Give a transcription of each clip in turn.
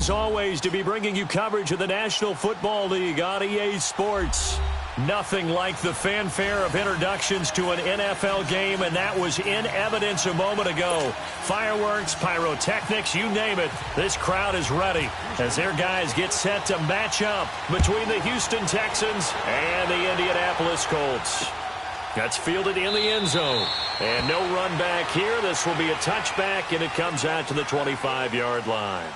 as always, to be bringing you coverage of the National Football League on EA Sports. Nothing like the fanfare of introductions to an NFL game, and that was in evidence a moment ago. Fireworks, pyrotechnics, you name it. This crowd is ready as their guys get set to match up between the Houston Texans and the Indianapolis Colts. That's fielded in the end zone. And no run back here. This will be a touchback, and it comes out to the 25-yard line.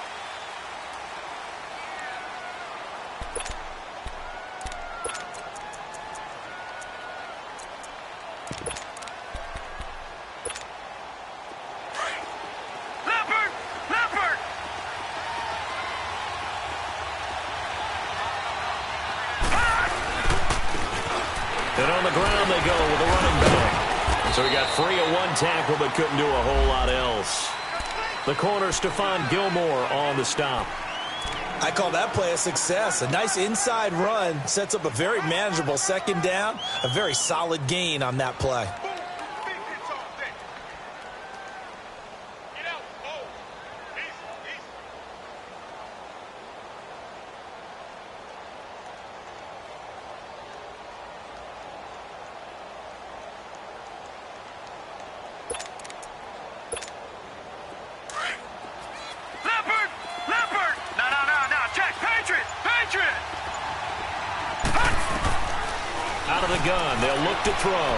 And on the ground they go with a running back. So he got free of one tackle but couldn't do a whole lot else. The corner, Stephon Gilmore, on the stop. I call that play a success. A nice inside run sets up a very manageable second down. A very solid gain on that play. Out of the gun, they'll look to throw.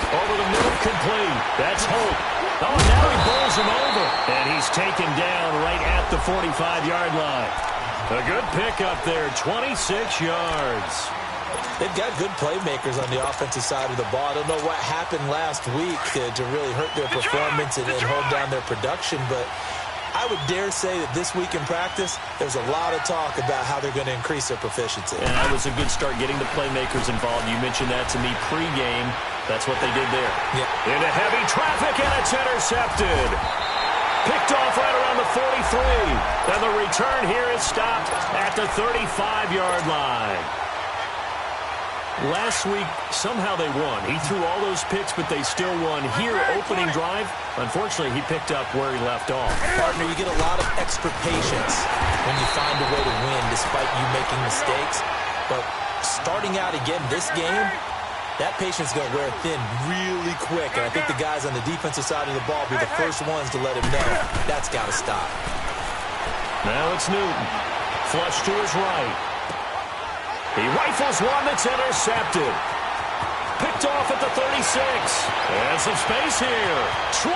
Over the middle, complete. That's Holt. Oh, now he bowls him over. And he's taken down right at the 45-yard line. A good pickup there, 26 yards. They've got good playmakers on the offensive side of the ball. I don't know what happened last week to really hurt their performance and hold down their production, but I would dare say that this week in practice, there's a lot of talk about how they're going to increase their proficiency. And that was a good start getting the playmakers involved. You mentioned that to me pregame. That's what they did there. Yeah. Into heavy traffic, and it's intercepted. Picked off right around the 43. And the return here is stopped at the 35-yard line. Last week, somehow they won. He threw all those picks, but they still won. Here, opening drive, unfortunately, he picked up where he left off. Partner, you get a lot of extra patience when you find a way to win despite you making mistakes. But starting out again this game, that patience is going to wear thin really quick. And I think the guys on the defensive side of the ball will be the first ones to let him know that's got to stop. Now it's Newton. Flush to his right. He rifles one that's intercepted. Picked off at the 36. And some space here. 20,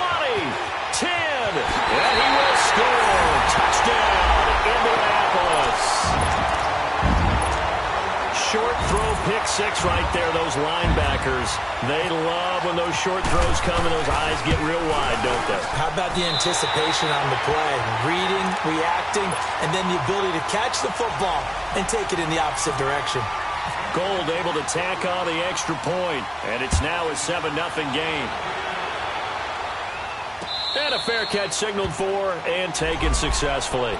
10, and he will score. Touchdown, Indianapolis. Short throw, pick six right there. Those linebackers, they love when those short throws come and those eyes get real wide, don't they? How about the anticipation on the play? Reading, reacting, and then the ability to catch the football and take it in the opposite direction. Gold able to tack on the extra point, and it's now a 7-0 game. And a fair catch signaled for and taken successfully.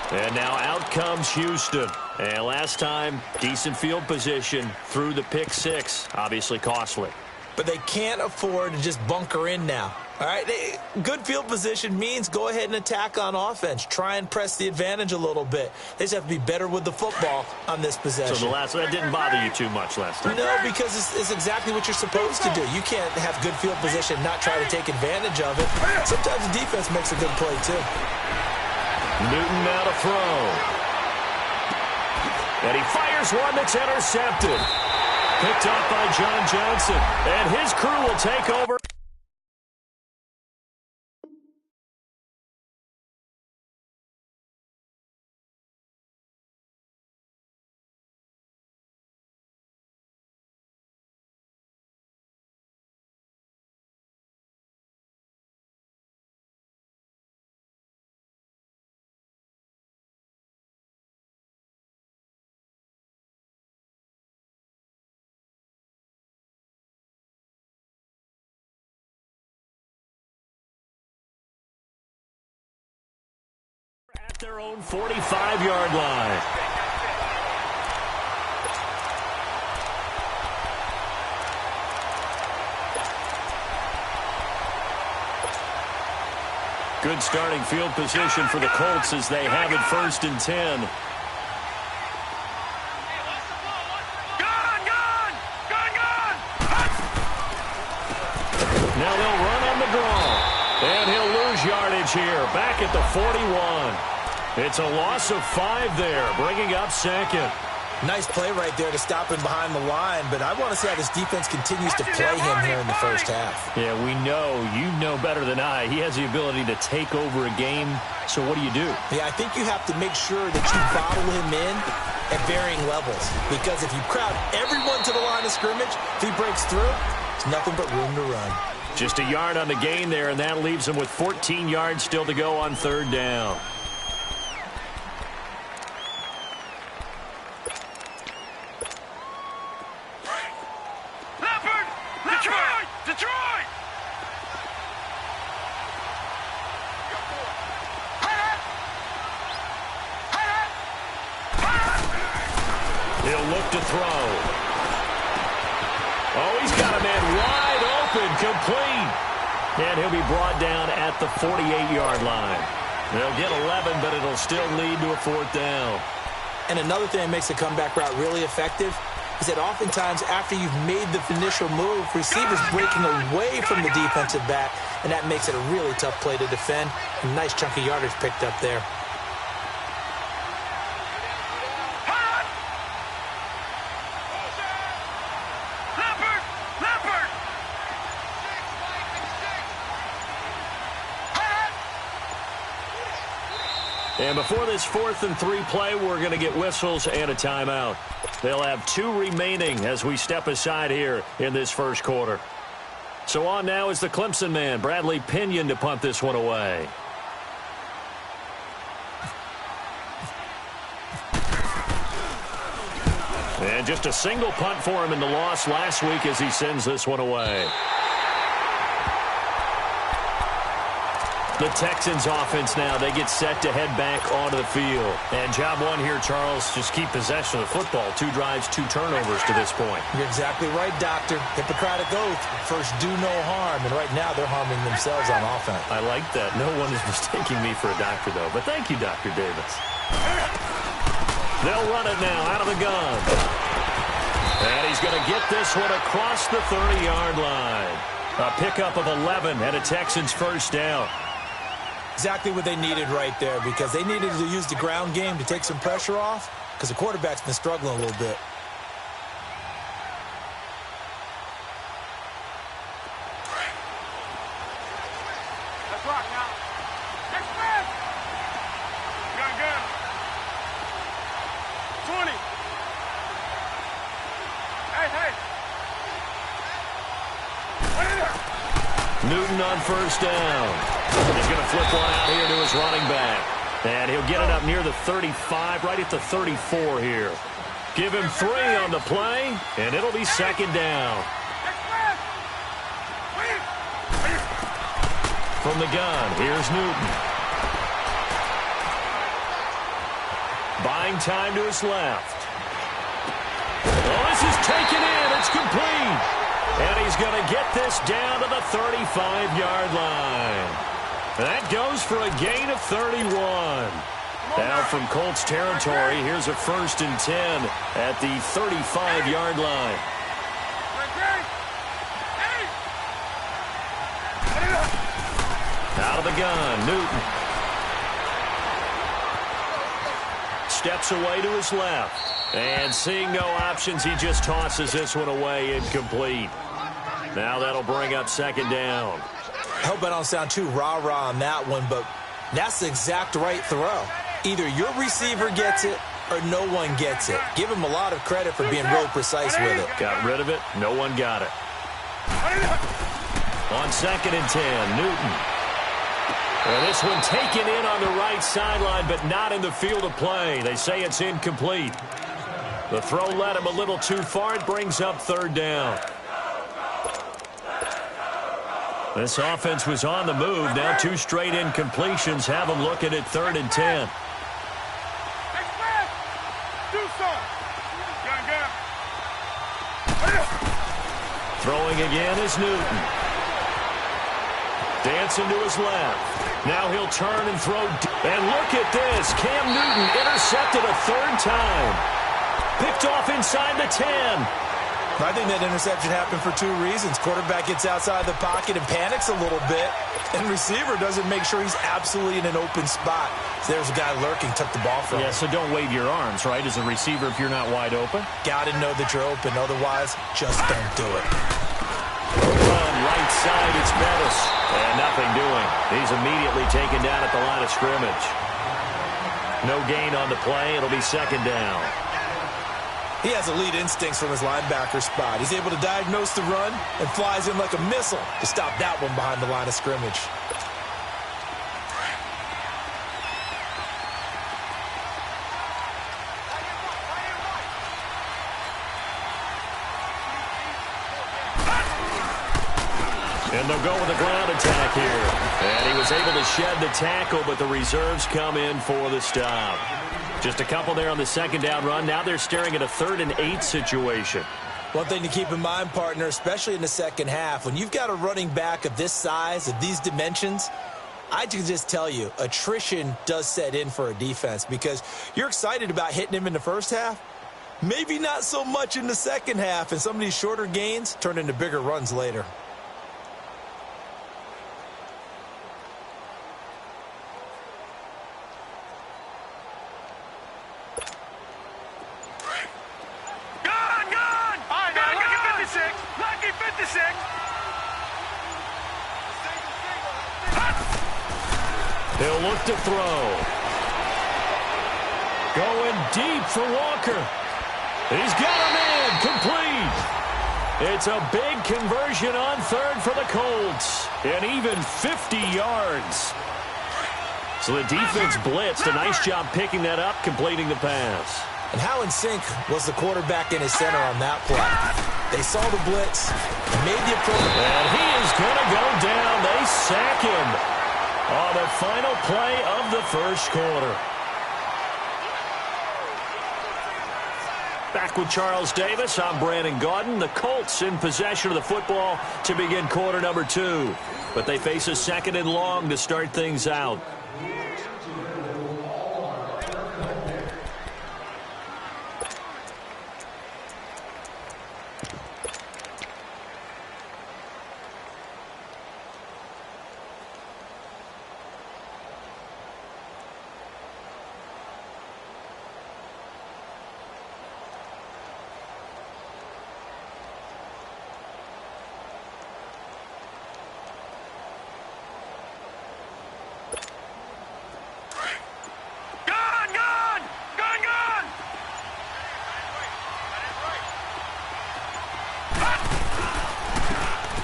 And now out comes Houston. And last time, decent field position through the pick six. Obviously costly. But they can't afford to just bunker in now. All right, good field position means go ahead and attack on offense. Try and press the advantage a little bit. They just have to be better with the football on this possession. So that didn't bother you too much last time? No, because it's exactly what you're supposed to do. You can't have good field position and not try to take advantage of it. Sometimes the defense makes a good play, too. Newton now to throw. And he fires one that's intercepted. Picked up by John Johnson. And his crew will take over. At their own 45-yard line. Good starting field position for the Colts as they have it 1st and 10. Now they'll run on the draw. And he'll lose yardage here. Back at the 41. It's a loss of 5 there, bringing up 2nd. Nice play right there to stop him behind the line, but I want to see how this defense continues to play him here in the first half. Yeah, we know. You know better than I. He has the ability to take over a game, so what do you do? Yeah, I think you have to make sure that you bottle him in at varying levels, because if you crowd everyone to the line of scrimmage, if he breaks through, it's nothing but room to run. Just a yard on the gain there, and that leaves him with 14 yards still to go on 3rd down. He'll look to throw. Oh, he's got a man wide open, complete. And he'll be brought down at the 48-yard line. They'll get 11, but it'll still lead to a 4th down. And another thing that makes the comeback route really effective is that oftentimes after you've made the initial move, receivers breaking away from the defensive back, and that makes it a really tough play to defend. A nice chunk of yardage picked up there. And before this 4th and 3 play, we're going to get whistles and a timeout. They'll have 2 remaining as we step aside here in this first quarter. So on now is the Clemson man, Bradley Pinion, to punt this one away. And just a single punt for him in the loss last week as he sends this one away. The Texans offense now, they get set to head back onto the field. And job one here, Charles, just keep possession of the football. 2 drives, 2 turnovers to this point. You're exactly right, Doctor. Hippocratic oath. First, do no harm. And right now, they're harming themselves on offense. I like that. No one is mistaking me for a doctor, though. But thank you, Dr. Davis. They'll run it now out of the gun. And he's going to get this one across the 30-yard line. A pickup of 11 and a Texans first down. Exactly what they needed right there, because they needed to use the ground game to take some pressure off, because the quarterback's been struggling a little bit. Let's rock now. Next man. Gun. 20. Hey. Newton on first down. He's going to flip one out here to his running back. And he'll get it up near the 35, right at the 34 here. Give him 3 on the play, and it'll be 2nd down. From the gun, here's Newton. Buying time to his left. Oh, this is taken in. It's complete. And he's going to get this down to the 35-yard line. That goes for a gain of 31. Now from Colts territory, here's a 1st and 10 at the 35-yard line. Out of the gun, Newton. Steps away to his left. And seeing no options, he just tosses this one away, incomplete. Now that'll bring up 2nd down. I hope I don't sound too rah-rah on that one, but that's the exact right throw. Either your receiver gets it or no one gets it. Give him a lot of credit for being real precise with it. Got rid of it. No one got it. On 2nd and 10, Newton. And this one taken in on the right sideline, but not in the field of play. They say it's incomplete. The throw led him a little too far. It brings up 3rd down. This offense was on the move. Now 2 straight incompletions have them looking at 3rd and 10. Throwing again is Newton. Dancing to his left. Now he'll turn and throw. And look at this. Cam Newton intercepted a third time. Picked off inside the 10. I think that interception happened for two reasons. Quarterback gets outside the pocket and panics a little bit, and receiver doesn't make sure he's absolutely in an open spot. So there's a guy lurking, took the ball from him. Yeah, so don't wave your arms, right, as a receiver if you're not wide open. Got to know that you're open. Otherwise, just don't do it. Run right side, it's Bettis. And nothing doing. He's immediately taken down at the line of scrimmage. No gain on the play. It'll be second down. He has elite instincts from his linebacker spot. He's able to diagnose the run and flies in like a missile to stop that one behind the line of scrimmage. And they'll go with a ground attack here. And he was able to shed the tackle, but the reserves come in for the stop. Just a couple there on the second down run. Now they're staring at a 3rd and 8 situation. One thing to keep in mind, partner, especially in the second half, when you've got a running back of this size, of these dimensions, I can just tell you, attrition does set in for a defense because you're excited about hitting him in the first half. Maybe not so much in the second half, and some of these shorter gains turn into bigger runs later. He'll look to throw. Going deep for Walker. He's got him in. Complete. It's a big conversion on 3rd for the Colts. And even 50 yards. So the defense blitzed. A nice job picking that up, completing the pass. And how in sync was the quarterback in his center on that play? They saw the blitz, made the approach. And he is going to go down. They sack him on the final play of the first quarter. Back with Charles Davis, I'm Brandon Gaudin. The Colts in possession of the football to begin quarter number 2. But they face a 2nd and long to start things out.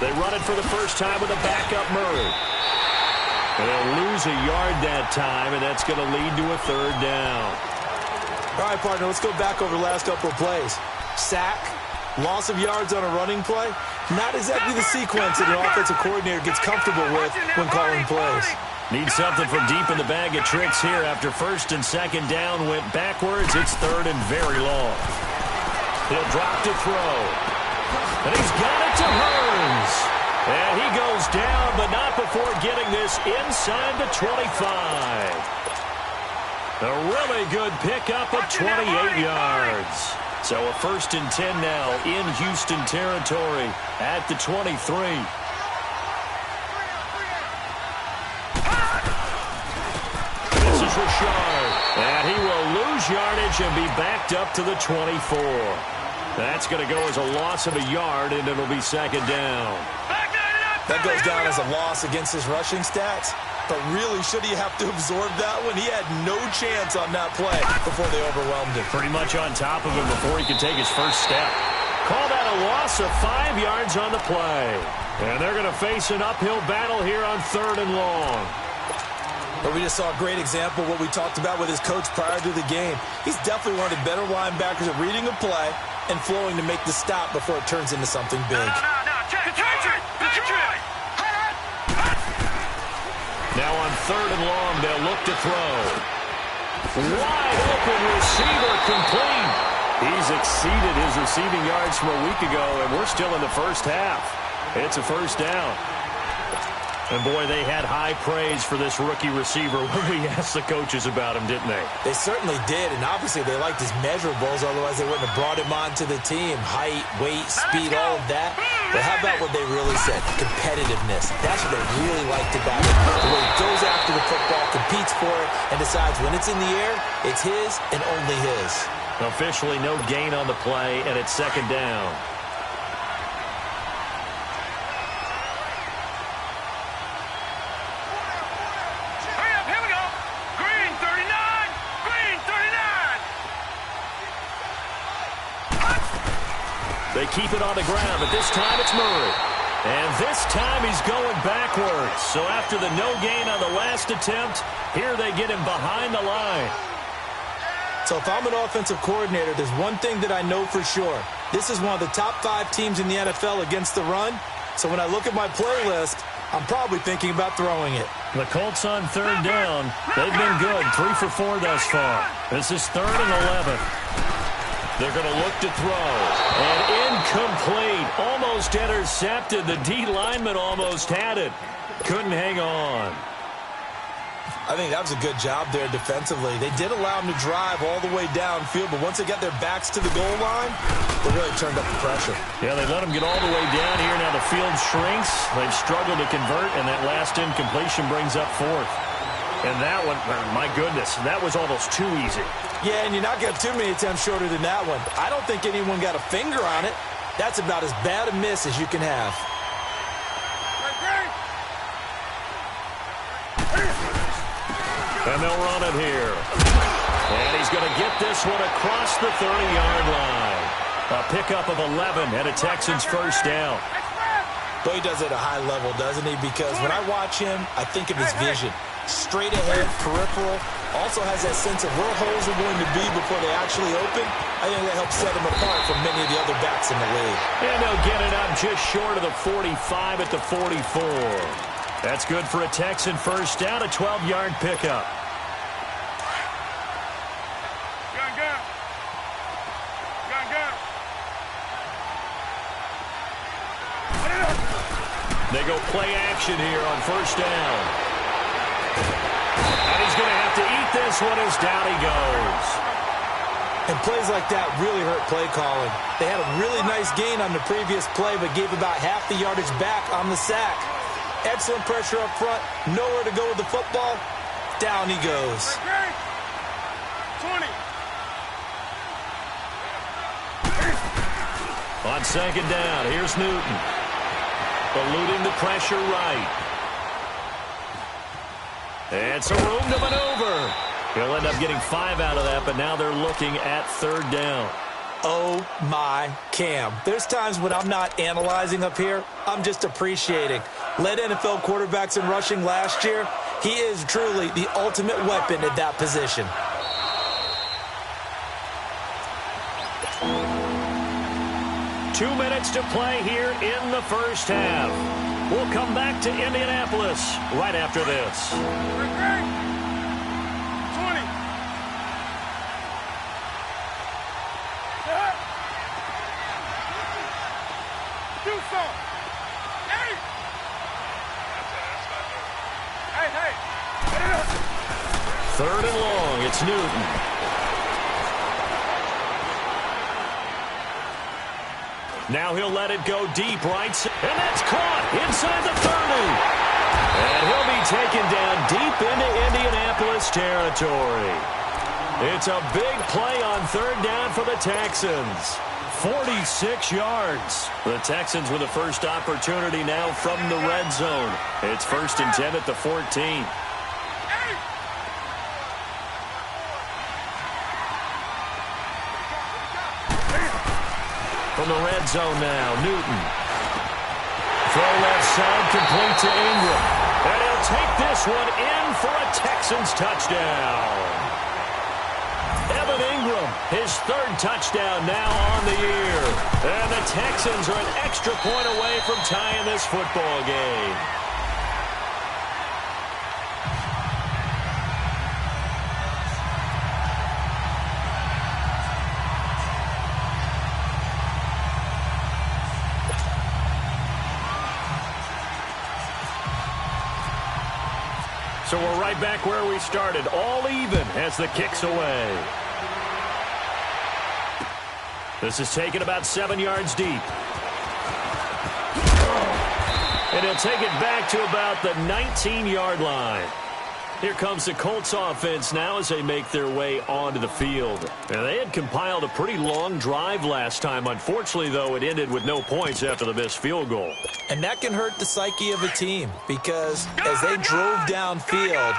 They run it for the first time with a backup Murray. They'll lose a yard that time, and that's going to lead to a 3rd down. All right, partner, let's go back over the last couple of plays. Sack, loss of yards on a running play. Not exactly the sequence that an offensive coordinator gets comfortable with when calling plays. Need something from deep in the bag of tricks here after 1st and 2nd down went backwards. It's 3rd and very long. He'll drop to throw. And he's got it to Hearns. And he goes down, but not before getting this inside the 25. A really good pickup of 28 yards. So a 1st and 10 now in Houston territory at the 23. This is Richard. And he will lose yardage and be backed up to the 24. That's going to go as a loss of a yard, and it'll be 2nd down. That goes down as a loss against his rushing stats. But really, should he have to absorb that one? He had no chance on that play before they overwhelmed him. Pretty much on top of him before he could take his first step. Call that a loss of 5 yards on the play. And they're going to face an uphill battle here on 3rd and long. But we just saw a great example of what we talked about with his coach prior to the game. He's definitely one of the better linebackers at reading a play and flowing to make the stop before it turns into something big. Now on 3rd and long, they'll look to throw. Wide open receiver complete. He's exceeded his receiving yards from a week ago, and we're still in the first half. It's a 1st down. And, boy, they had high praise for this rookie receiver when we asked the coaches about him, didn't they? They certainly did, and obviously they liked his measurables, otherwise they wouldn't have brought him onto the team. Height, weight, speed, all of that. But how about what they really said? Competitiveness. That's what they really liked about it. The way he goes after the football, competes for it, and decides when it's in the air, it's his and only his. Officially no gain on the play, and it's second down. They keep it on the ground, but this time it's Murray. And this time he's going backwards. So after the no gain on the last attempt, here they get him behind the line. So if I'm an offensive coordinator, there's one thing that I know for sure. This is one of the top 5 teams in the NFL against the run. So when I look at my playlist, I'm probably thinking about throwing it. The Colts on third down. They've been good, 3 for 4 thus far. This is 3rd and 11. They're going to look to throw. And incomplete. Almost intercepted. The D lineman almost had it. Couldn't hang on. I think that was a good job there defensively. They did allow him to drive all the way downfield, but once they got their backs to the goal line, they really turned up the pressure. Yeah, they let him get all the way down here. Now the field shrinks. They've struggled to convert, and that last incompletion brings up 4th. And that one, my goodness, that was almost too easy. Yeah, and you're not going to have too many attempts shorter than that one. I don't think anyone got a finger on it. That's about as bad a miss as you can have. And they'll run it here. And he's going to get this one across the 30-yard line. A pickup of 11 and a Texans first down. But he does it at a high level, doesn't he? Because when I watch him, I think of his vision. Straight ahead, peripheral. Also has that sense of where holes are going to be before they actually open. I think that helps set him apart from many of the other backs in the league. And they'll get it up just short of the 45 at the 44. That's good for a Texan first down, a 12-yard pickup. They go play action here on first down. And he's going to have to eat this one as down he goes. And plays like that really hurt play calling. They had a really nice gain on the previous play, but gave about half the yardage back on the sack. Excellent pressure up front. Nowhere to go with the football. Down he goes. 20. On second down, here's Newton. Eluding the pressure right. It's a room to maneuver. He'll end up getting 5 out of that, but now they're looking at third down. Oh, my Cam. There's times when I'm not analyzing up here. I'm just appreciating. Led NFL quarterbacks in rushing last year. He is truly the ultimate weapon at that position. Two minutes to play here in the first half. We'll come back to Indianapolis right after this. 20. Do something. Hey. Hey. Third and long, it's Newton. Now he'll let it go deep right, and that's caught inside the 30. And he'll be taken down deep into Indianapolis territory. It's a big play on third down for the Texans. 46 yards. The Texans with the first opportunity now from the red zone. It's 1st and 10 at the 14. From the red zone now, Newton. Throw left side, complete to Ingram. And he'll take this one in for a Texans touchdown. Evan Ingram, his 3rd touchdown now on the year. And the Texans are an extra point away from tying this football game. So we're right back where we started, all even as the kick's away. This is taken about 7 yards deep. And he'll take it back to about the 19-yard line. Here comes the Colts offense now as they make their way onto the field. Now, they had compiled a pretty long drive last time. Unfortunately, though, it ended with no points after the missed field goal. And that can hurt the psyche of a team because as they drove downfield,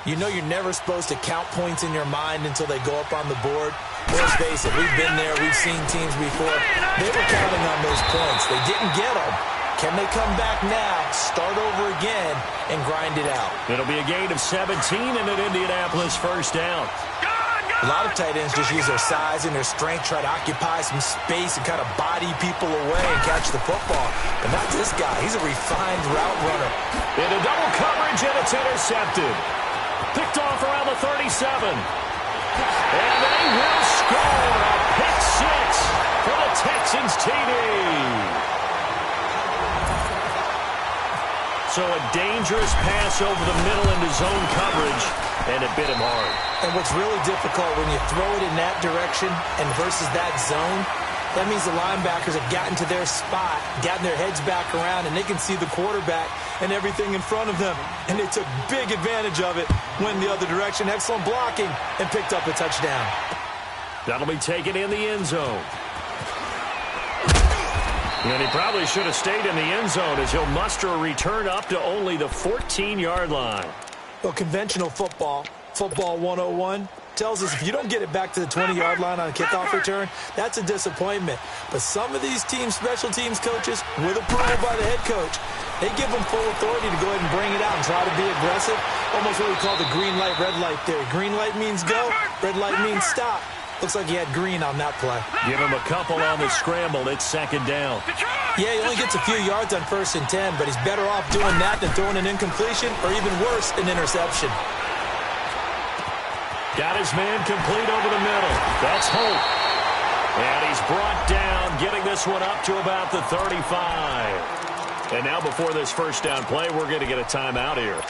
you know you're never supposed to count points in your mind until they go up on the board. Let's face it, we've been there, we've seen teams before. They were counting on those points. They didn't get them. Can they come back now, start over again, and grind it out? It'll be a gain of 17 and an Indianapolis first down. A lot of tight ends just use their size and their strength, try to occupy some space and kind of body people away and catch the football. But not this guy. He's a refined route runner. Into double coverage, and it's intercepted. Picked off around the 37. And they will score a pick six for the Texans TD. So a dangerous pass over the middle into zone coverage, and it bit him hard. And what's really difficult when you throw it in that direction and versus that zone, that means the linebackers have gotten to their spot, gotten their heads back around, and they can see the quarterback and everything in front of them. And they took big advantage of it, went the other direction, excellent blocking, and picked up a touchdown. That'll be taken in the end zone. And he probably should have stayed in the end zone as he'll muster a return up to only the 14-yard line. Well, conventional football 101, tells us if you don't get it back to the 20-yard line on a kickoff return, that's a disappointment. But some of these teams, special teams coaches, with approval by the head coach, they give them full authority to go ahead and bring it out and try to be aggressive. Almost what we call the green light, red light theory. Green light means go, red light means stop. Looks like he had green on that play. Give him a couple on the scramble. It's second down. Yeah, he only gets a few yards on 1st and 10, but he's better off doing that than throwing an incompletion or even worse, an interception. Got his man complete over the middle. That's Holt. And he's brought down, getting this one up to about the 35. And now before this first down play, we're going to get a timeout here,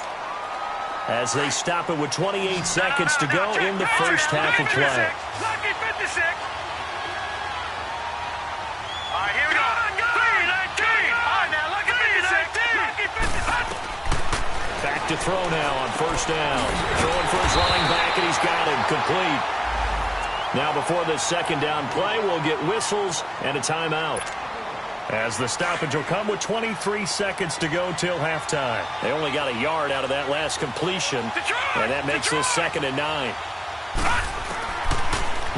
as they stop it with 28 seconds to go in the first half of play. Lucky 56. All right, here we go. 3-19. All right, now, lucky 56. Back to throw now on first down. Throwing for his running back, and he's got him complete. Now before this second down play, we'll get whistles and a timeout, as the stoppage will come with 23 seconds to go till halftime. They only got a yard out of that last completion, and that makes this 2nd and 9.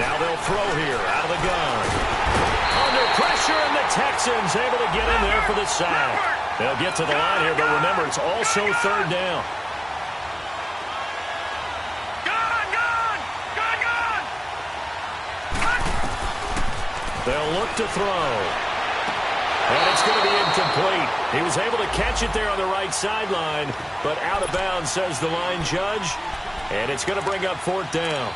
Now they'll throw here out of the gun. Under pressure, and the Texans able to get in there for the sack. They'll get to the line here, but remember, it's also 3rd down. They'll look to throw. And it's going to be incomplete. He was able to catch it there on the right sideline, but out of bounds, says the line judge. And it's going to bring up 4th down.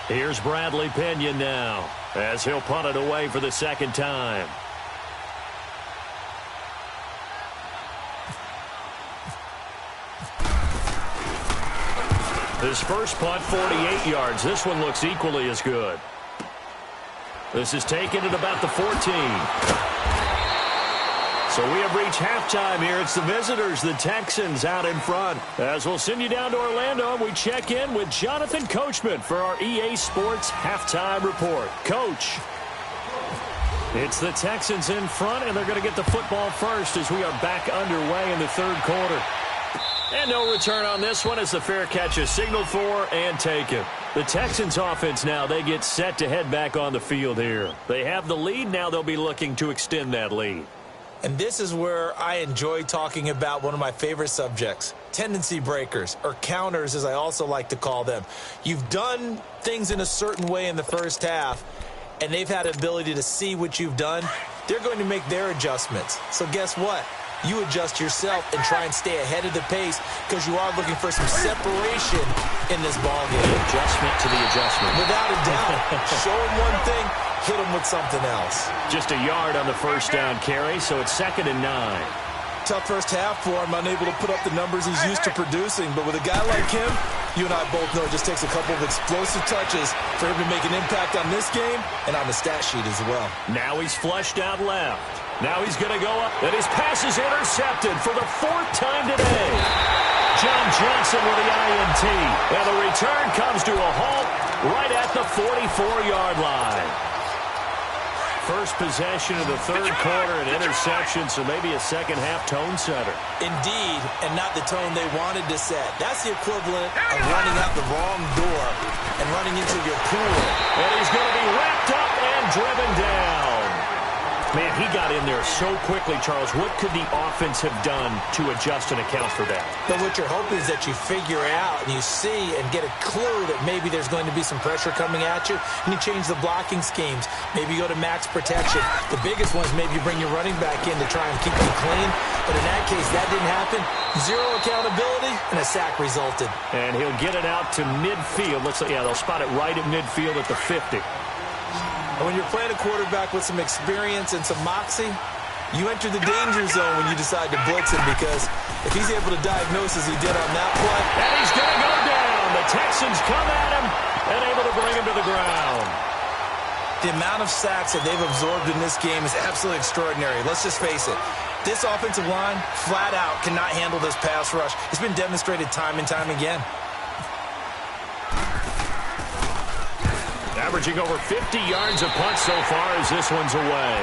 Here's Bradley Pinion now, as he'll punt it away for the 2nd time. His first punt, 48 yards. This one looks equally as good. This is taken at about the 14. So we have reached halftime here. It's the visitors, the Texans, out in front. As we'll send you down to Orlando, we check in with Jonathan Coachman for our EA Sports Halftime Report. Coach. It's the Texans in front, and they're going to get the football first as we are back underway in the third quarter. And no return on this one as the fair catch is signaled for and taken. The Texans offense now, they get set to head back on the field here. They have the lead. Now they'll be looking to extend that lead. And this is where I enjoy talking about one of my favorite subjects, tendency breakers, or counters as I also like to call them. You've done things in a certain way in the first half, and they've had the ability to see what you've done. They're going to make their adjustments. So guess what? You adjust yourself and try and stay ahead of the pace because you are looking for some separation in this ballgame. Adjustment to the adjustment. Without a doubt. Show them one thing, hit them with something else. Just a yard on the first down carry, so it's 2nd and 9. Tough first half for him, unable to put up the numbers he's used to producing. But with a guy like him, you and I both know it just takes a couple of explosive touches for him to make an impact on this game and on the stat sheet as well. Now he's flushed out left. Now he's going to go up, and his pass is intercepted for the 4th time today. John Johnson with the INT. And the return comes to a halt right at the 44-yard line. First possession of the third quarter, an interception, so maybe a second-half tone setter. Indeed, and not the tone they wanted to set. That's the equivalent of running out the wrong door and running into your pool. And he's going to be wrapped up and driven down. Man, he got in there so quickly, Charles. What could the offense have done to adjust and account for that? But what you're hoping is that you figure out and you see and get a clue that maybe there's going to be some pressure coming at you, and you change the blocking schemes. Maybe you go to max protection. The biggest one is maybe you bring your running back in to try and keep them clean. But in that case, that didn't happen. Zero accountability, and a sack resulted. And he'll get it out to midfield. They'll spot it right at midfield at the 50. And when you're playing a quarterback with some experience and some moxie, you enter the danger zone when you decide to blitz him, because if he's able to diagnose as he did on that play. And he's going to go down. The Texans come at him and able to bring him to the ground. The amount of sacks that they've absorbed in this game is absolutely extraordinary. Let's just face it. This offensive line, flat out, cannot handle this pass rush. It's been demonstrated time and time again. Averaging over 50 yards a punt so far as this one's away.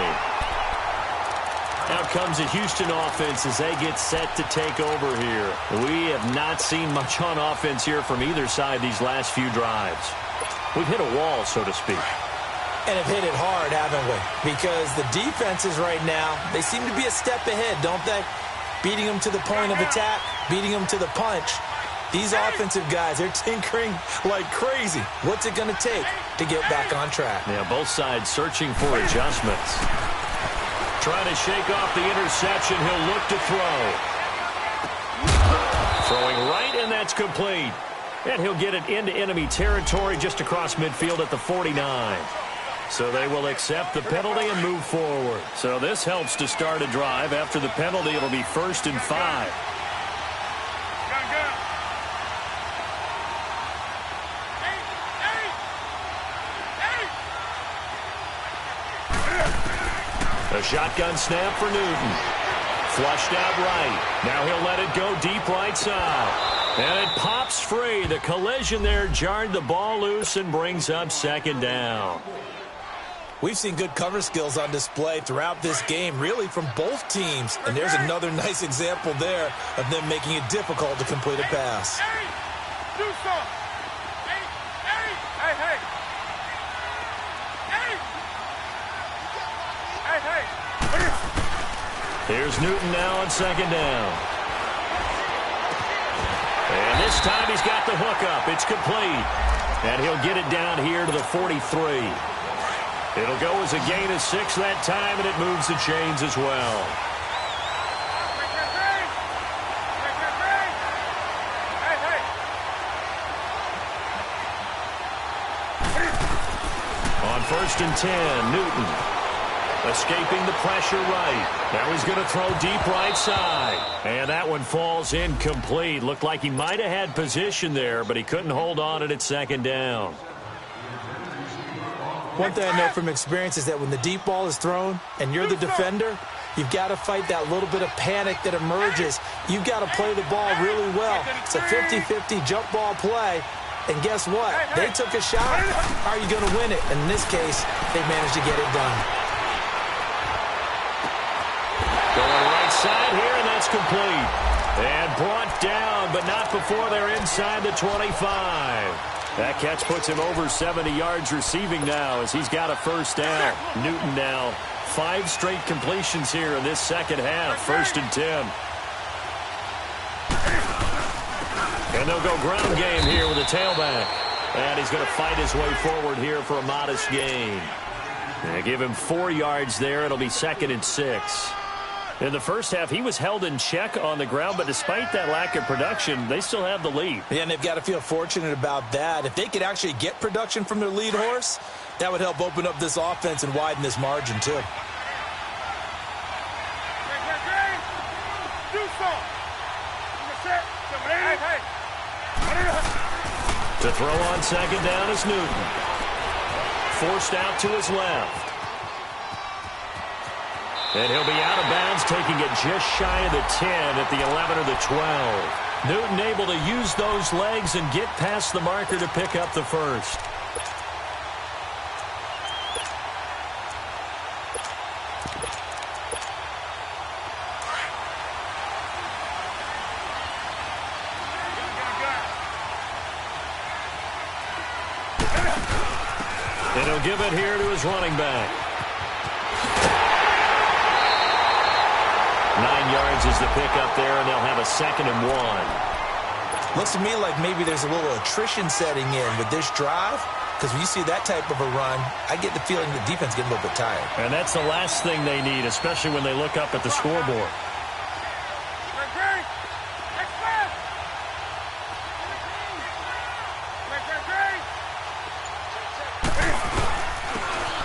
Out comes the Houston offense as they get set to take over here. We have not seen much on offense here from either side these last few drives. We've hit a wall, so to speak. And have hit it hard, haven't we? Because the defenses right now, they seem to be a step ahead, don't they? Beating them to the point of attack, beating them to the punch. These offensive guys, they're tinkering like crazy. What's it going to take to get back on track? Yeah, both sides searching for adjustments. Trying to shake off the interception. He'll look to throw. Throwing right, and that's complete. And he'll get it into enemy territory just across midfield at the 49. So they will accept the penalty and move forward. So this helps to start a drive. After the penalty, it'll be 1st and 5. A shotgun snap for Newton. Flushed out right. Now he'll let it go deep right side. And it pops free. The collision there jarred the ball loose and brings up 2nd down. We've seen good cover skills on display throughout this game, really from both teams. And there's another nice example there of them making it difficult to complete a pass. Here's Newton now on 2nd down. And this time he's got the hookup. It's complete. And he'll get it down here to the 43. It'll go as a gain of 6 that time, and it moves the chains as well. On 1st and 10, Newton. Escaping the pressure right. Now he's going to throw deep right side. And that one falls incomplete. Looked like he might have had position there, but he couldn't hold on it at 2nd down. One thing I know from experience is that when the deep ball is thrown and you're the defender, you've got to fight that little bit of panic that emerges. You've got to play the ball really well. It's a 50-50 jump ball play. And guess what? They took a shot. How are you going to win it? And in this case, they managed to get it done. Going right side here, and that's complete. And brought down, but not before they're inside the 25. That catch puts him over 70 yards receiving now as he's got a first down. Newton now 5 straight completions here in this second half. 1st and 10. And they'll go ground game here with a tailback. And he's going to fight his way forward here for a modest gain. They give him 4 yards there. It'll be 2nd and 6. In the first half, he was held in check on the ground, but despite that lack of production, they still have the lead. Yeah, and they've got to feel fortunate about that. If they could actually get production from their lead horse, that would help open up this offense and widen this margin, too. To throw on second down is Newton. Forced out to his left. And he'll be out of bounds, taking it just shy of the 10 at the 11 or the 12. Newton able to use those legs and get past the marker to pick up the first. And he'll give it here to his running back. 9 yards is the pickup there, and they'll have a 2nd and 1. Looks to me like maybe there's a little attrition setting in with this drive, because when you see that type of a run, I get the feeling the defense getting a little bit tired. And that's the last thing they need, especially when they look up at the scoreboard.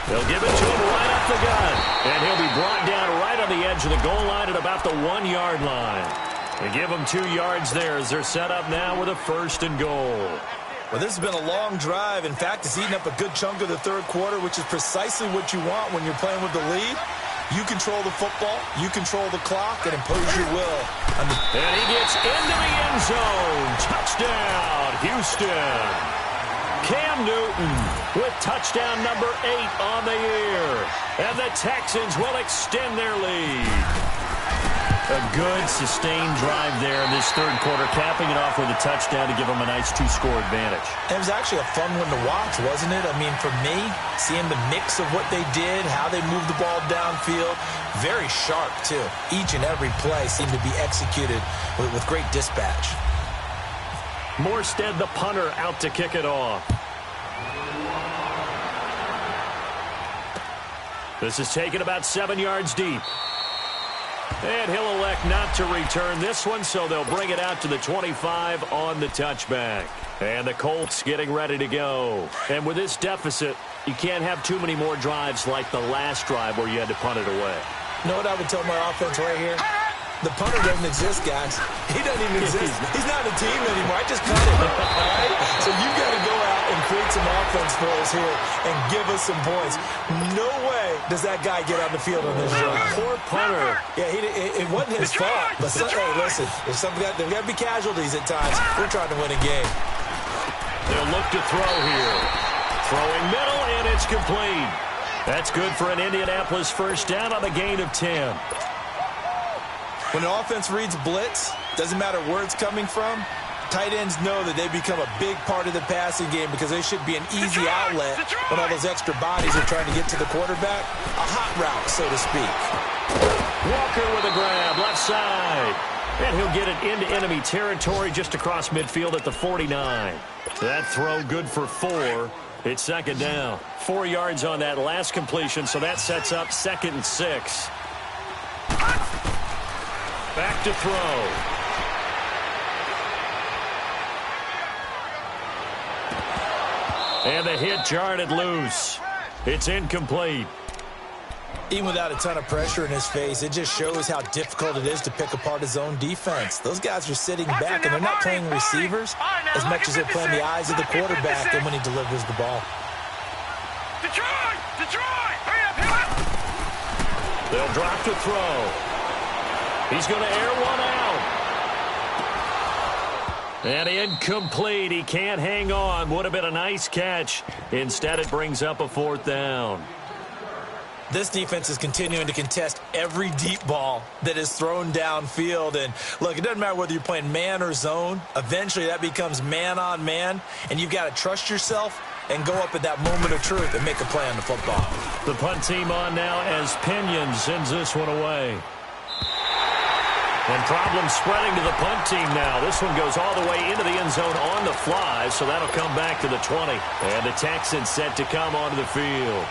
They'll give it to him right up the gut. And he'll be brought down right on the edge of the goal line at about the 1-yard line. They give him 2 yards there as they're set up now with a 1st and goal. Well, this has been a long drive. In fact, it's eaten up a good chunk of the third quarter, which is precisely what you want when you're playing with the lead. You control the football, you control the clock, and impose your will. And he gets into the end zone. Touchdown, Houston. Cam Newton with touchdown number 8 on the year. And the Texans will extend their lead. A good, sustained drive there in this third quarter, capping it off with a touchdown to give them a nice 2-score advantage. It was actually a fun one to watch, wasn't it? I mean, for me, seeing the mix of what they did, how they moved the ball downfield, very sharp, too. Each and every play seemed to be executed with great dispatch. Morstead, the punter, out to kick it off. This is taken about 7 yards deep. And he'll elect not to return this one, so they'll bring it out to the 25 on the touchback. And the Colts getting ready to go. And with this deficit, you can't have too many more drives like the last drive where you had to punt it away. You know what I would tell my offense right here? The punter doesn't exist, guys. He doesn't even exist. He's not a team anymore. I just cut him. All right? So you've got to go out and create some offense for us here and give us some points. No way does that guy get on the field on this drive. Poor punter. Yeah, it wasn't his fault. But hey, listen, there's got to be casualties at times. We're trying to win a game. They'll look to throw here. Throwing middle, and it's complete. That's good for an Indianapolis first down on the gain of 10. When an offense reads blitz, doesn't matter where it's coming from, tight ends know that they become a big part of the passing game because they should be an easy outlet when all those extra bodies are trying to get to the quarterback. A hot route, so to speak. Walker with a grab, left side. And he'll get it into enemy territory just across midfield at the 49. That throw good for 4. It's second down. 4 yards on that last completion, so that sets up 2nd and 6. Back to throw. And the hit jarred it loose. It's incomplete. Even without a ton of pressure in his face, it just shows how difficult it is to pick apart his own defense. Those guys are sitting back, and they're not playing receivers as much as they're playing the eyes of the quarterback and when he delivers the ball. Detroit! Detroit! Hurry up, hurry up! They'll drop to throw. He's going to air one out. And incomplete. He can't hang on. Would have been a nice catch. Instead, it brings up a 4th down. This defense is continuing to contest every deep ball that is thrown downfield. And, look, it doesn't matter whether you're playing man or zone. Eventually, that becomes man-on-man, and you've got to trust yourself and go up at that moment of truth and make a play on the football. The punt team on now as Pinion sends this one away. And problems spreading to the punt team now. This one goes all the way into the end zone on the fly, so that'll come back to the 20. And the Texans set to come onto the field.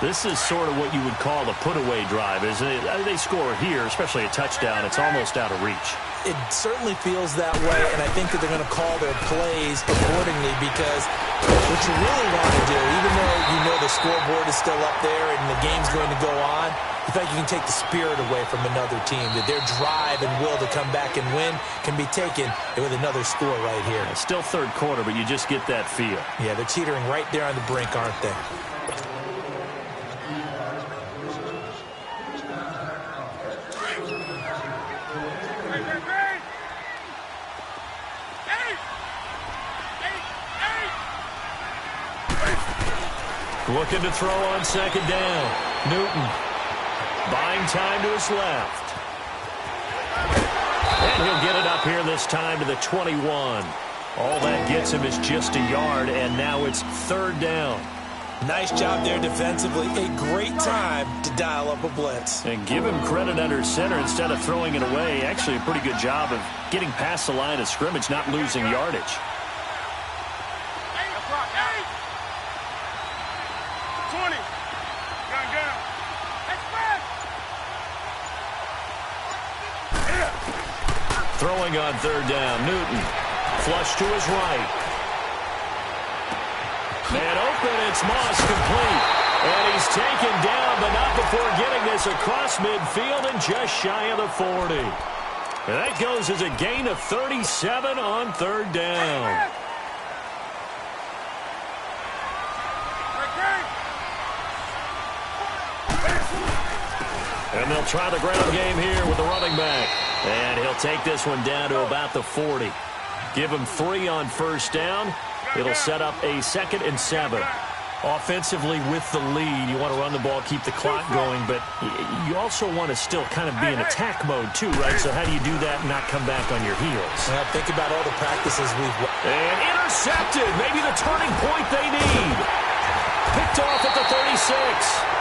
This is sort of what you would call a put-away drive, isn't it? They score here, especially a touchdown. It's almost out of reach. It certainly feels that way, and I think that they're going to call their plays accordingly because what you really want to do, even though you know the scoreboard is still up there and the game's going to go on, you think you can take the spirit away from another team, that their drive and will to come back and win can be taken with another score right here. It's still third quarter, but you just get that feel. Yeah, they're teetering right there on the brink, aren't they? Looking to throw on 2nd down. Newton buying time to his left. And he'll get it up here this time to the 21. All that gets him is just a yard, and now it's 3rd down. Nice job there defensively. A great time to dial up a blitz. And give him credit under center instead of throwing it away. Actually a pretty good job of getting past the line of scrimmage, not losing yardage. 20. Gun. Throwing on 3rd down, Newton. Flush to his right. Man open, it's Moss complete. And he's taken down, but not before getting this across midfield and just shy of the 40. And that goes as a gain of 37 on 3rd down. And they'll try the ground game here with the running back. And he'll take this one down to about the 40. Give him 3 on 1st down. It'll set up a 2nd and 7. Offensively with the lead, you want to run the ball, keep the clock going, but you also want to still kind of be in attack mode too, right? So how do you do that and not come back on your heels? Well, think about all the practices we've... And intercepted, maybe the turning point they need. Picked off at the 36,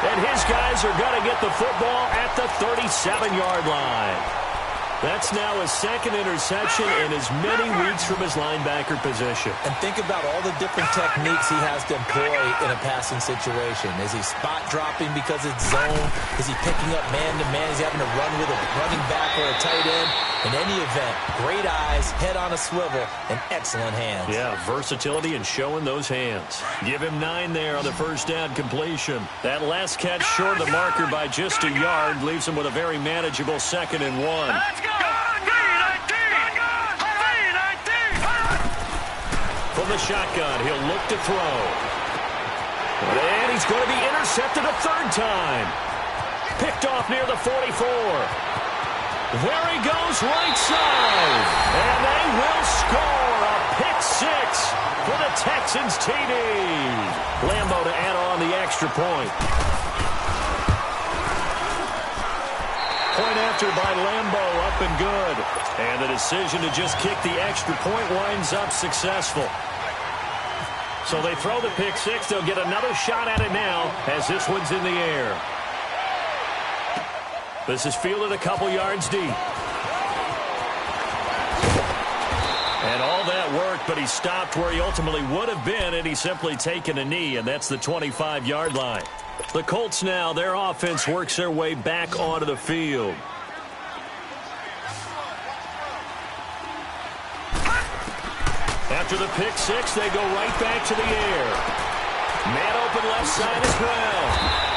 and his guys are going to get the football at the 37-yard line. That's now his 2nd interception in as many weeks from his linebacker position. And think about all the different techniques he has to employ in a passing situation. Is he spot dropping because it's zone? Is he picking up man-to-man? Is he having to run with a running back or a tight end? In any event, great eyes, head on a swivel, and excellent hands. Yeah, versatility and showing those hands. Give him 9 there on the 1st down completion. That last catch short of the marker by just a yard leaves him with a very manageable 2nd and 1. Let's go! From the shotgun, he'll look to throw. And he's going to be intercepted a 3rd time. Picked off near the 44. There he goes, right side. And they will score a pick 6 for the Texans TD. Lambo to add on the extra point. Point after by Lambo, up and good. And the decision to just kick the extra point winds up successful. So they throw the pick 6. They'll get another shot at it now as this one's in the air. This is fielded a couple yards deep. And all that worked, but he stopped where he ultimately would have been, and he's simply taken a knee, and that's the 25-yard line. The Colts now, their offense works their way back onto the field. After the pick 6, they go right back to the air. Man open left side as well.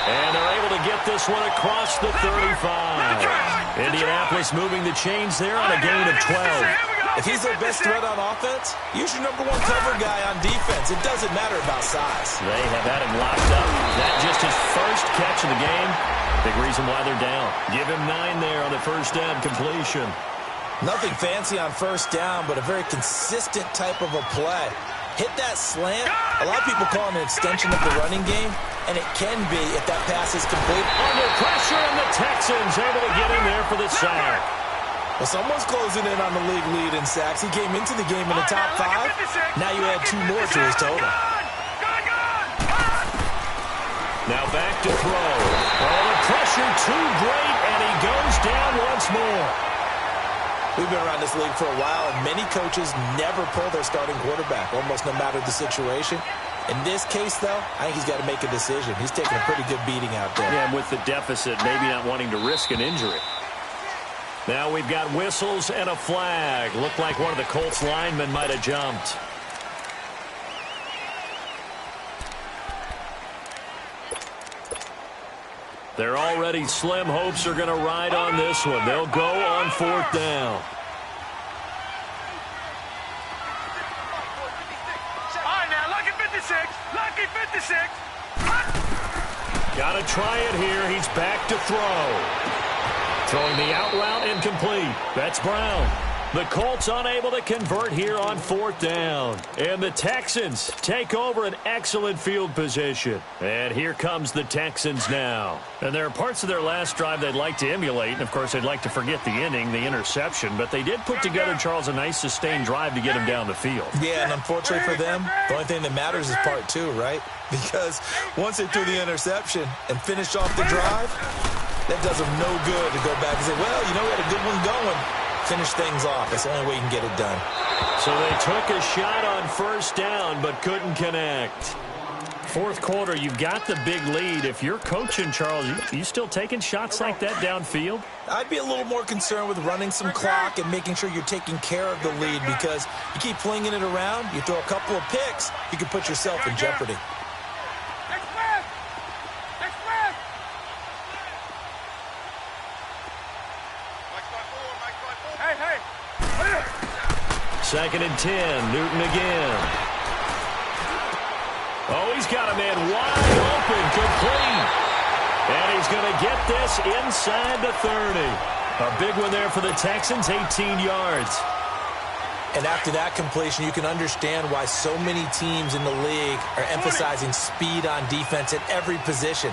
And they're able to get this one across the 35. Indianapolis moving the chains there on a gain of 12. If he's their best threat on offense, use your #1 cover guy on defense. It doesn't matter about size. They have had him locked up. That just his first catch of the game. Big reason why they're down. Give him 9 there on the first down completion. Nothing fancy on first down, but a very consistent type of a play. Hit that slant. A lot of people call it an extension of the running game, and it can be if that pass is complete. Under pressure, and the Texans able to get in there for the sack. Well, someone's closing in on the league lead in sacks. He came into the game in the top 5. Now you add 2 more to his total. Now back to throw. Oh, the pressure too great, and he goes down once more. We've been around this league for a while, and many coaches never pull their starting quarterback, almost no matter the situation. In this case, though, I think he's got to make a decision. He's taking a pretty good beating out there. Yeah, and with the deficit, maybe not wanting to risk an injury. Now we've got whistles and a flag. Looked like one of the Colts linemen might have jumped. Their already slim hopes are going to ride on this one. They'll go on 4th down. All right, now, lucky 56. Lucky 56. Got to try it here. He's back to throw. Throwing the out route incomplete. That's Brown. The Colts unable to convert here on 4th down. And the Texans take over an excellent field position. And here comes the Texans now. And there are parts of their last drive they'd like to emulate. And, of course, they'd like to forget the inning, the interception. But they did put together, Charles, a nice sustained drive to get him down the field. Yeah, and unfortunately for them, the only thing that matters is part 2, right? Because once they threw the interception and finished off the drive, that does them no good to go back and say, well, you know, we had a good one going. Finish things off. That's the only way you can get it done. So they took a shot on first down but couldn't connect. 4th quarter, you've got the big lead. If you're coaching, Charles, you still taking shots like that downfield? I'd be a little more concerned with running some clock and making sure you're taking care of the lead, because you keep flinging it around, you throw a couple of picks, you can put yourself in jeopardy. Second and 10. Newton again. Oh, he's got a man wide open, complete. And he's going to get this inside the 30. A big one there for the Texans, 18 yards. And after that completion, you can understand why so many teams in the league are emphasizing speed on defense at every position.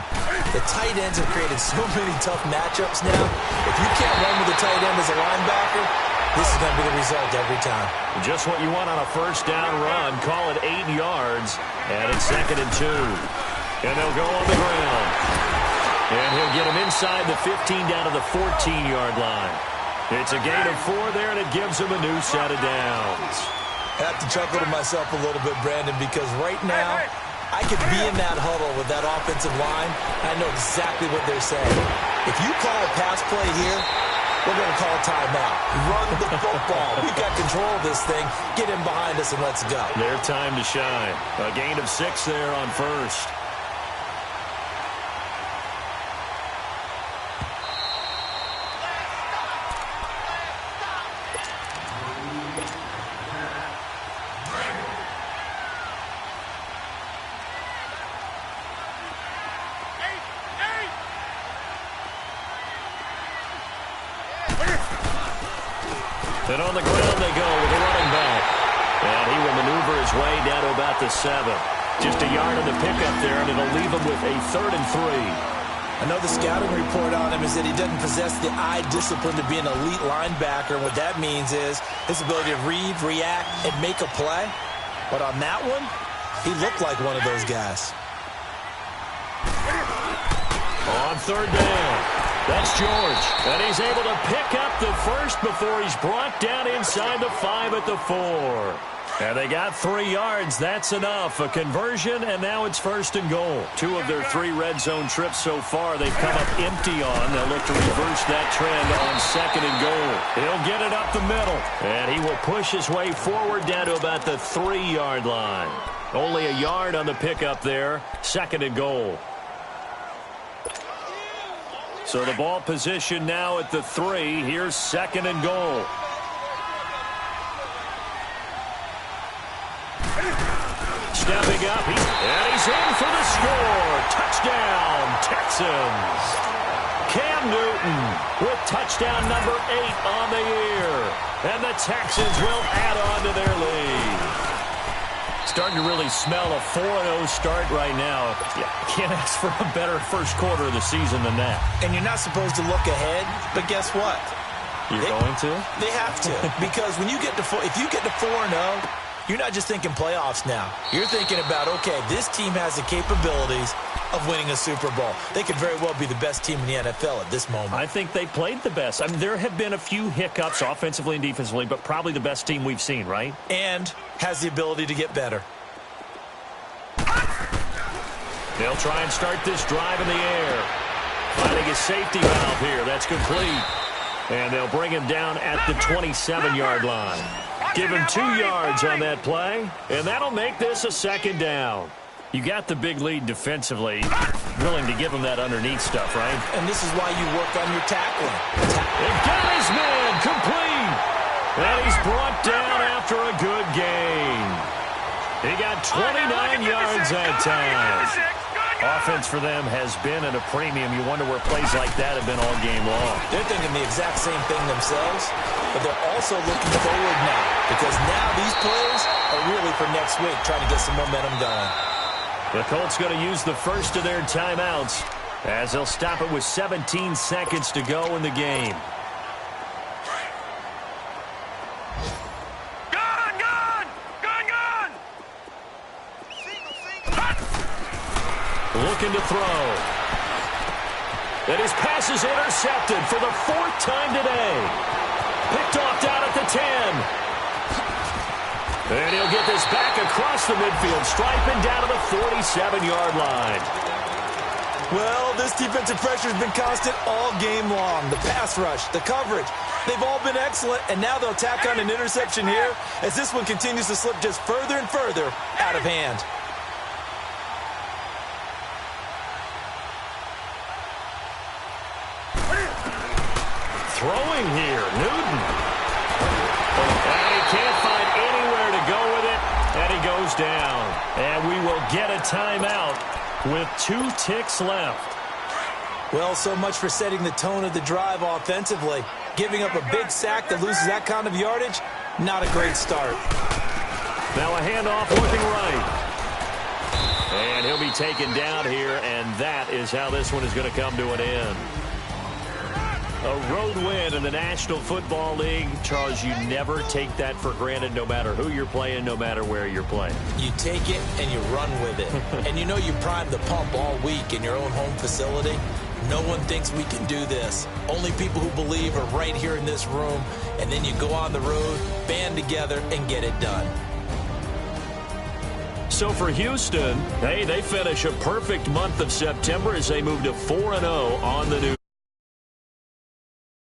The tight ends have created so many tough matchups now. If you can't run with the tight end as a linebacker, this is going to be the result every time. Just what you want on a first down run. Call it 8 yards. And it's 2nd and 2. And they'll go on the ground. And he'll get him inside the 15 down to the 14-yard line. It's a gain of 4 there, and it gives him a new set of downs. I have to chuckle to myself a little bit, Brandon, because right now I could be in that huddle with that offensive line. I know exactly what they're saying. If you call a pass play here, we're going to call a timeout. Run the football. We've got control of this thing. Get him behind us and let's go. Their time to shine. A gain of 6 there on first. And on the ground they go with a running back. And he will maneuver his way down to about the 7. Just a yard on the pickup there, and it'll leave him with a 3rd and 3. I know the scouting report on him is that he doesn't possess the eye discipline to be an elite linebacker. What that means is his ability to read, react, and make a play. But on that one, he looked like one of those guys. On 3rd down. That's George. And he's able to pick up the first before he's brought down inside the 5 at the 4. And they got 3 yards. That's enough. A conversion, and now it's 1st and goal. 2 of their 3 red zone trips so far they've come up empty on. They'll look to reverse that trend on 2nd and goal. He'll get it up the middle. And he will push his way forward down to about the 3-yard line. Only a yard on the pickup there. 2nd and goal. So the ball position now at the 3. Here's 2nd and goal. stepping up. He's in for the score. Touchdown, Texans. Cam Newton with touchdown number 8 on the year. And the Texans will add on to their lead. Starting to really smell a 4-0 start right now. Yeah, can't ask for a better first quarter of the season than that. And you're not supposed to look ahead, but guess what? You're going to? They have to. Because when you get to if you get to 4-0, you're not just thinking playoffs now. You're thinking about, okay, this team has the capabilities of winning a Super Bowl. They could very well be the best team in the NFL at this moment. I think they played the best. I mean, there have been a few hiccups offensively and defensively, but probably the best team we've seen, right? And has the ability to get better. They'll try and start this drive in the air. Finding a safety valve here. That's complete. And they'll bring him down at the 27-yard line. Give him 2 yards on that play, and that'll make this a second down. You got the big lead defensively, willing to give him that underneath stuff, right? And this is why you work on your tackling. They've got his man complete. And he's brought down after a good gain. He got 29 yards that time. Offense for them has been at a premium. You wonder where plays like that have been all game long. They're thinking the exact same thing themselves, but they're also looking forward now because now these plays are really for next week, trying to get some momentum going. The Colts going to use the first of their timeouts as they'll stop it with 17 seconds to go in the game. Looking to throw. And his pass is intercepted for the 4th time today. Picked off down at the 10. And he'll get this back across the midfield stripe and down to the 47-yard line. Well, this defensive pressure has been constant all game long. The pass rush, the coverage, they've all been excellent, and now they'll tack on an interception here as this one continues to slip just further and further out of hand. Throwing here, Newton. And he can't find anywhere to go with it, and he goes down. And we will get a timeout with 2 ticks left. Well, so much for setting the tone of the drive offensively. Giving up a big sack that loses that kind of yardage, not a great start. Now a handoff looking right. And he'll be taken down here, and that is how this one is going to come to an end. A road win in the National Football League. Charles, you never take that for granted no matter who you're playing, no matter where you're playing. You take it and you run with it. And you know you primed the pump all week in your own home facility. No one thinks we can do this. Only people who believe are right here in this room. And then you go on the road, band together, and get it done. So for Houston, hey, they finish a perfect month of September as they move to 4-0 on the new